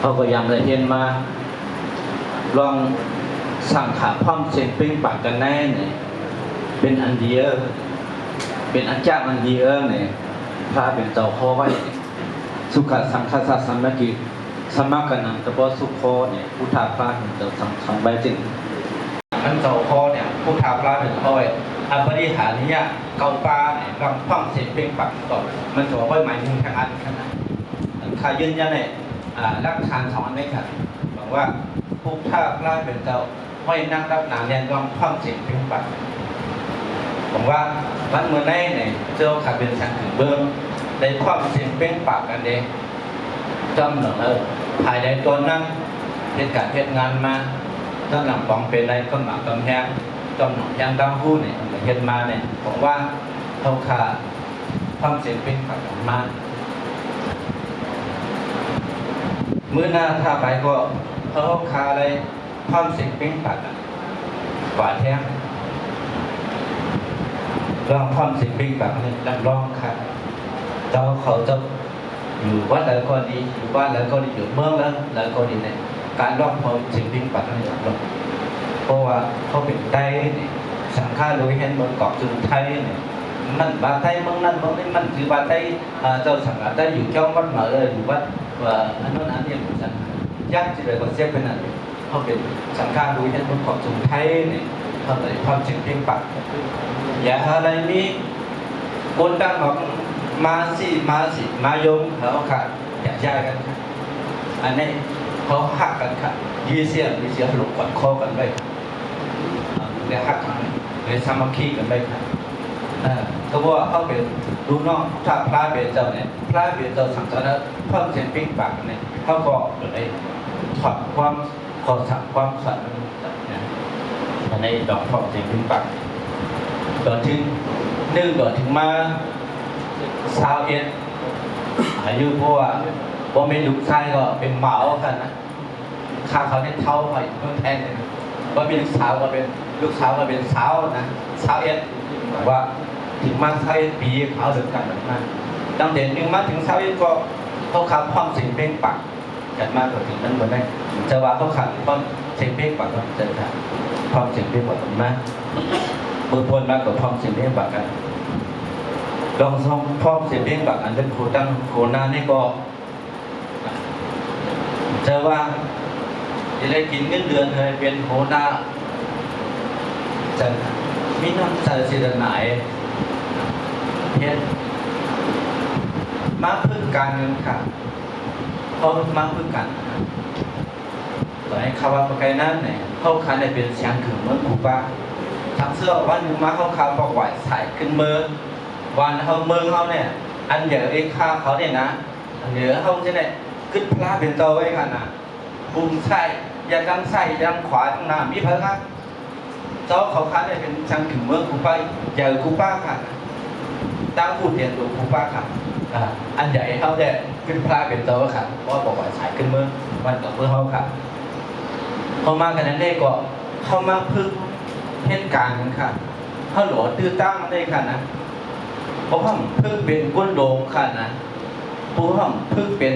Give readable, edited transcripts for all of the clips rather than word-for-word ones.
เขาก็ยังได้เห็นมาลองสั่งขาพร้อมเสียงปิ้งปากกันแน่เนี่ยเป็นอันเดียวเป็นอันจ้าอันเดียวเนี่ยพระเป็นเจ้าพ่อไว้สุขสังฆสัสมกิสมัครนังตะบอสุโคเนี่ยพุทธาพระเป็นเจ้าสังใบจริงอันเจ้าพ่อเนี่ยพุทธาพระเป็นพ่อไว้อันบริหารเนี่ยเกาปลาเนี่ยลองพร้อมเสียงปิ้งปากก่อนมันจะว่าหมายถึงทางอันขนาดข้ายืนยันเนี่ยรักทานสองอันไม่ขัดบอกว่าพุทธาพระเป็นเจ้าไม่นั่งรับหนาเรียนลองพร้อมเสียงปิ้งปากผมว่าวันเมื่อไหร่เนี่ยเจ้าขาเป็นสังถึงเบื้องในความเสียงเป็นปากกันเองจำหนังภายในตัวนั้นเหตุการณ์เหตุงานมาตั้งหลังปองเป็นไรก็หมักกำแพงจำหนังยังดังพูดเนี่ยเหตุมาเนี่ยผมว่าเขาขาความเสียงเป็นปากกันมาเมื่อหน้าถ้าไปก็เขาขาอะไรความเสียงเป็นปากกันกว่าแท้ลองความสิ่งปิ้งแบบนี้ลองครับเขาจะอยู่วัดแล้วก็ดีอยู่บ้านแล้วก็ดีอยู่เมืองแล้วก็ดีเนี่ยการลองความสิ่งปิ้งแบบนี้ลองเพราะว่าเขาเป็นไทยสังฆาโดยเห็นบนเกาะจุนไทยเนี่ยมันบาไทยเมืองนั้นเมืองนี้มันคือบาไทยเจ้าสังฆาได้อยู่เจ้าวัดมาอยู่วัดอันนั้นอันนี้เหมือนกันยากที่จะก็เสียเป็นอะไรเขาเป็นสังฆาโดยเห็นบนเกาะจุนไทยเนี่ยเขาเลยความสิ่งปิ้งแบบอย่าอะไรนี้คนดังบอกมาสิมายมเขาขาดอย่าแยกกันอันนี้เขาหักกันค่ะยีเสียหลงกอดคอกันไปเนี่ยหักกันเนี่ยสามัคคีกันไปค่ะก็ว่าเขาเป็นลูกน้องถ้าพระเบียเจ้าเนี่ยพระเบียเจ้าสั่งสอนเพิ่มเสียงปิ้งปากเนี่ยเขาก็เลยถอดความขอสั่งความสั่นเนี่ยอันนี้ดอกถอดเสียงปิ้งปากต่อถึงต่อถึงมาชาวเอ็ดอายุเพราะว่าพอเป็นลูกชายก็เป็นเหมากันนะข้าเขาเนี่ยเท่าไปเพิ่มแทนเลยพอเป็นลูกสาวก็เป็นสาวนะชาวเอ็ดว่าถึงมาชาวเอ็ดปีเขาเดินกันแบบนั้นตั้งแต่ถึงมาถึงชาวเอ็ดก็เขาขาดความสิ่งเป็นปากกันมากกว่าถึงนั้นหมดเลยจะว่าเขาขาดความสิ่งเป็นปากก็จะขาดความสิ่งเป็นปากมากมือพลมากกว่าพร้อมเสียงเพลงบักกันลองส่งพร้อมเสียงเพลงบักอันเป็นโคตั้งโคนานี่ก็เจอว่าจะได้กินเงินเดือนเลยเป็นโคนาจะมีน้ำใจสิทธิ์ไหนเพี้ยนมาพึ่งการเงินค่ะเขามาพึ่งกันต่อให้ข่าวว่าประกันนั้นเนี่ยเขาคันได้เป็นเสียงขึงเมื่อกูป้าทางเสื้อวันนึงมาเขาขาบอกไหวใส่ขึ้นเมืองวันเขาเมืองเขาเนี่ยอันเดียวเองข้าเขาเนี่ยนะอันเดียวเขาจะเนี่ยขึ้นพระเป็นตัวไว้กันนะปุ่มใส่ยันดังใส่ยันขวาทางหน้ามีเพิ่งครับเจ้าเขาขาเนี่ยเป็นช่างถึงเมืองกูไปใหญ่กูป้าค่ะตั้งพูดเดียนตัวกูป้าค่ะอันใหญ่เขาเนี่ยขึ้นพระเป็นตัวค่ะเพราะบอกไหวใส่ขึ้นเมืองวันต่อเมื่อเขาค่ะเขามากันนั้นได้ก็เขามาพึ่งเหตุการณ์ค่ะเขาหลอตื้อตั้งได้ค่ะนะเพราะเขาเพิ่งเป็นก้นโดงค่ะนะเพราะเขาเพิ่งเป็น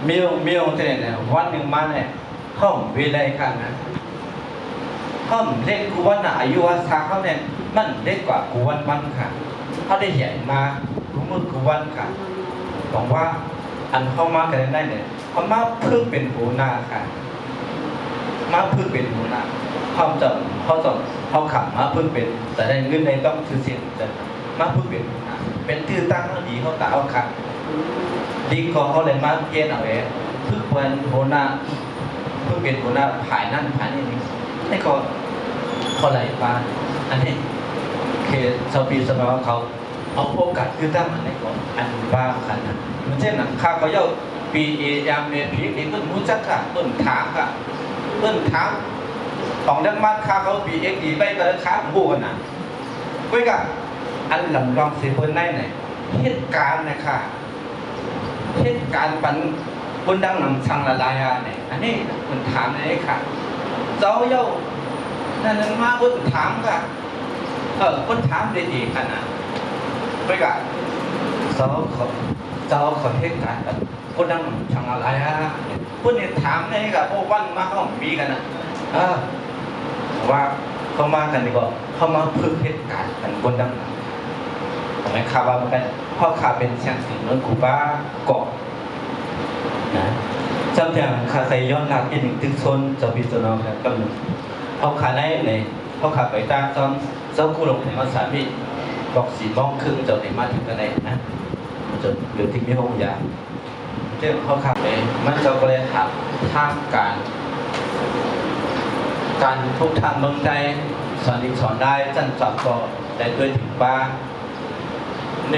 เมียวเนี่ยวันหนึ่งมาเนี่ยเขาเวลาค่ะนะเขาเล็กกูวันอายุวัฒน์เขาเนี่ยมันเล็กกว่ากูวันมันค่ะเขาได้ใหญ่มากูมือกูวันค่ะบอกว่าอันเข้ามากันได้เนี่ยเขามาเพิ่งเป็นหัวหน้าค่ะมาเพิ่งเป็นหัวหน้าเขาขับมาเพิ่งเป็นแต่ในเงินในต้องคือเสียงจะมาเพิ่งเป็นที่ตั้งดีเขาตาเอาขัดดีกว่าเขาเลยมาเพี้ยนเอาเองเพิ่งเป็นหัวหน้าเพิ่งเป็นหัวหน้าผ่ายนั่นผ่ายนี่ให้เขาไหลมาอันนี้เคชาวปีสมัยเขาเอาโอกาสคือตั้งอันนี้ก่อนอันบ้าขันนะมันเช่นหนังข้าเขาเย้าปีเอยามเมพีเองก็รู้จักค่ะต้นถามค่ะต้นถามของดังมัดข้าเขาปีเอ็กดีไปแต่ละค้าบูกันนะก็กับอันหลังรองสีคนได้เนี่ยเหตุการณ์นะคะเหตุการณ์ปันคนดังหนังสังละลายเนี่ยอันนี้คนถามเลยค่ะเจ้าเย้านั่นมาคนถามค่ะคนถามได้ดีขนาดก็กับเจ้าขอเหตุการณ์ คนดังช่างอะไรฮะคนเนี่ยถามในกับพวกวันมาเขามีกันนะว่าเขามากันดีกว่าเขามาพึ่งเหตุการณ์กันคนดังทำไมข่าวว่ามันเป็นพ่อข่าวเป็นเชียงสิงห์นนท์คูบ้าเกาะนะจำอย่างข่าวใส่ย้อนหลังอีกหนึ่งตึกชนจะพิจารณาแบบกำหนดเขาข่าวในเขาข่าวไปตามซ้อมเจ้าคู่ลงในมาสามีบอก4:30จะได้มาถึงกันได้นะจนหรือที่มีห้องยาเรื่องเขาขับไปมันจะก็เลยหักท่ามการทุกทางเมืองใจสอนดีสอนได้จันจับก็แต่ด้วยถึงป้า1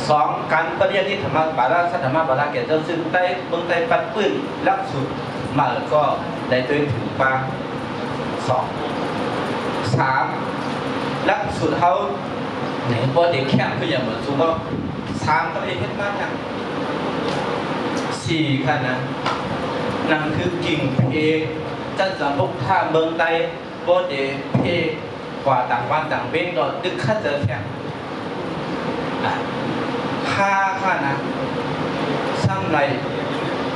2การปฏิญาณที่ธรรมะบาราสัทธรรมะบาราเกี่ยวกับซึ่งได้เมืองใจปัดปื้นลักสุดมาก็ได้ด้วยถึงป้า2 3ลักสุดเขาเนี่ยพอเด็กแค่ก็อย่างเหมือนสุดก็3ก็ได้เห็นมากนะ4ค่ะนะนั่นคือกิ่งเพจันทร์พกท่าเมืองใดโบเดเพกว่าต่างวันต่างเบ้งก็ดึกข้าเจอแค่5ค่ะนะซ้ำไร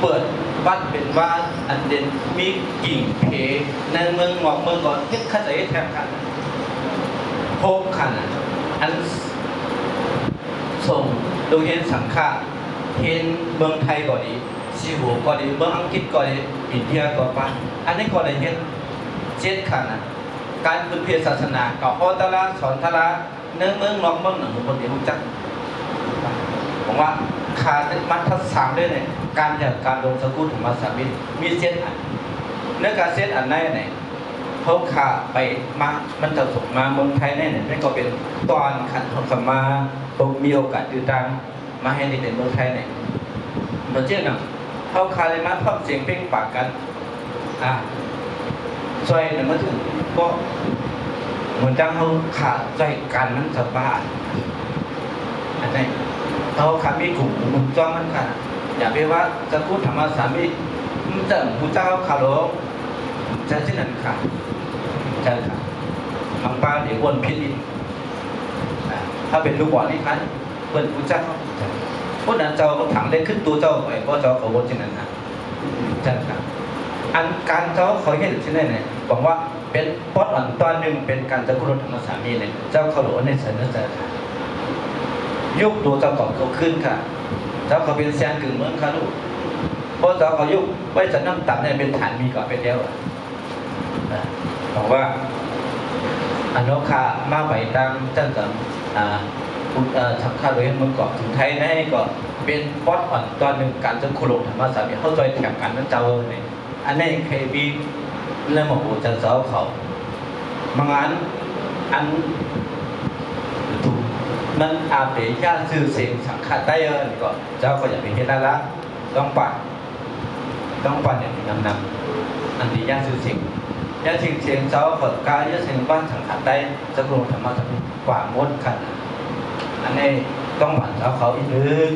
เปิดวัดเป็นว่าอันเด่นมีกิ่งเพในเมืองหมอกเมืองก่อนเฮ็ดข้าเจอแทนกัน6ค่ะนะอันส่งดูเห็นสังฆาเห็นเมืองไทยก็ดีซีหัวก็ดีเมืองอังกฤษก็ดีอินเดียก็ไปอันนี้ก็เลยเห็น7ค่ะนะการพึ่งเพศศาสนากับฮอตละสอนทละเนื้อเมืองนอกเมืองหนึ่งคนเดียวจักผมว่าขาดมัดทัศน์ด้วยเนี่ยการจากการลงสกุลธรรมสามิตมีเส้นอันเนื้อการเส้นอันไหนเนี่ยเขาขาไปมามันจะส่งมาเมืองไทยแน่เนี่ยนั่นก็เป็นตอนขันของสมาผมมีโอกาสติดตามมาให้ในเมืองไทยเนี่ยเหมือนเช่นน่ะเขาขาเลยมาเพิ่มเสียงเพ่งปากกันช่วยเนี่ยมาถึงก็เหมือนจังเขาขาใจกันมันสบายอันนี้เขาขามีกลุ่มมุนจ้องมันค่ะอย่าไปว่าจะพูดธรรมะสามีมันจะผู้เจ้าขาหลงจะเช่นนั้นค่ะใช่ค่ะบางป้าเดี๋ยววนพิษถ้าเป็นลูกบอลนี่คันเพื่อนผู้เจ้าพวกนั้นเจ้าเขาถังได้ขึ้นตัวเจ้าไปเพราะเจ้าเขาวนเช่นนั้นนะใช่ค่ะอันการเจ้าเขาเห็นเช่นนั้นเนี่ยบอกว่าเป็นพอดอ่อนตอนหนึ่งเป็นการจะกุศลธรรมสามีเนี่ยเจ้าเขาหลวงในสันนิษฐานยุคตัวเจ้าก่อนเขาขึ้นค่ะเจ้าเขาเป็นแซนกึ่งเมืองค่ะลูกเพราะเจ้าเขายุคไว้จะน้ำตับเนี่ยเป็นฐานมีก่อนเป็นเดียวบอกว่าอนุคามาไปตามจันทร์สังฆาโดยเมืองเกาะถึงไทยได้ก็เป็นพอดอ่อนตอนหนึ่งการจะกุศลธรรมสามีเข้าใจแข่งกันนั้นเจ้าเนี่ยอันนี้เคยมีเรื่องของผู้จัดสอบเขาบางอันถูกมันอาเปย์ย่าซื้อเสียงสังฆาได้เออก็เจ้าก็อย่าไปเห็นนั่นละต้องปั่นอย่างนำอันที่ย่าซื้อเสียงย่าเสียงเจ้าเปิดกายย่าเสียงบ้านสังฆาได้จะกลงธรรมะจะกว่าม้วนขันอันนี้ต้องหมั่นเจ้าเขาอีกนึง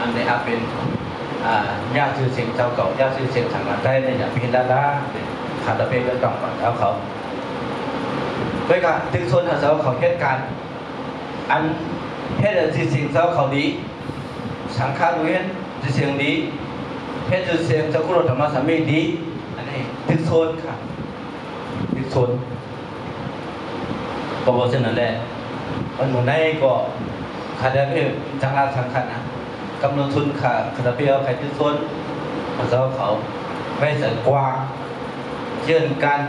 อันนี้อาเป็นย่าซื้อเสียงเจ้าเก่าย่าซื้อเสียงสังฆาได้เนี่ยอย่าไปเห็นนั่นละขาดไปก็ต้องก่อนแล้วเขาด้วยกันถึงส่วนของเขาเหตุการณ์อันเหตุสิ่งเขาดีสังขารด้วยสิ่งดีเหตุสิ่งเจ้าคุณธรรมสามีดีอันนี้ถึงส่วนค่ะถึงส่วนก็บอกเช่นนั้นแหละวันหมู่นี้ก็ขาดไปจังหวัดสังขารนะกำลังทุนขาดไปเอาใครถึงส่วนของเขาไม่ใส่กว้างเชื่อการ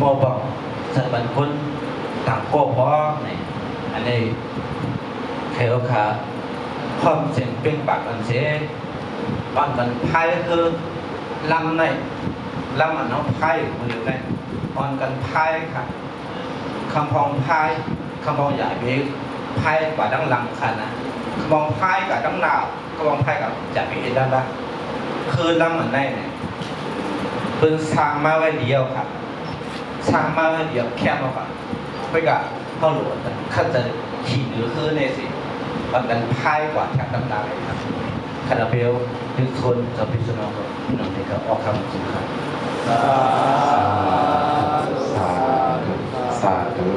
มอบอกสัตว์บรรคุณต่างก็เพราะอันนี้ใครเอาขาพร้อมเสียงเป็นปากอันเสียตอนกันพายคือลำในลำอันน้องพายมือในตอนกันพายค่ะคำพองพายคำพองใหญ่เบี้ยพายกว่าดังลำค่ะนะคำพองพายกับดังหนาวคำพองพายกับจะมีเห็นด้านล่างคือลำอันในเนี่ยเป็นสร้างมาไว้เดียวครับสร้างมาไว้เดียวแค่มาก่อนเพื่อกับเข้าหลวงขั้นจะขี่หรือคือในสิตอนกันพายกว่าแถบดำๆเลยครับคาราเบลทุกคนจะพิจารณาหนึ่งในการออกคำสุขครับสาธุ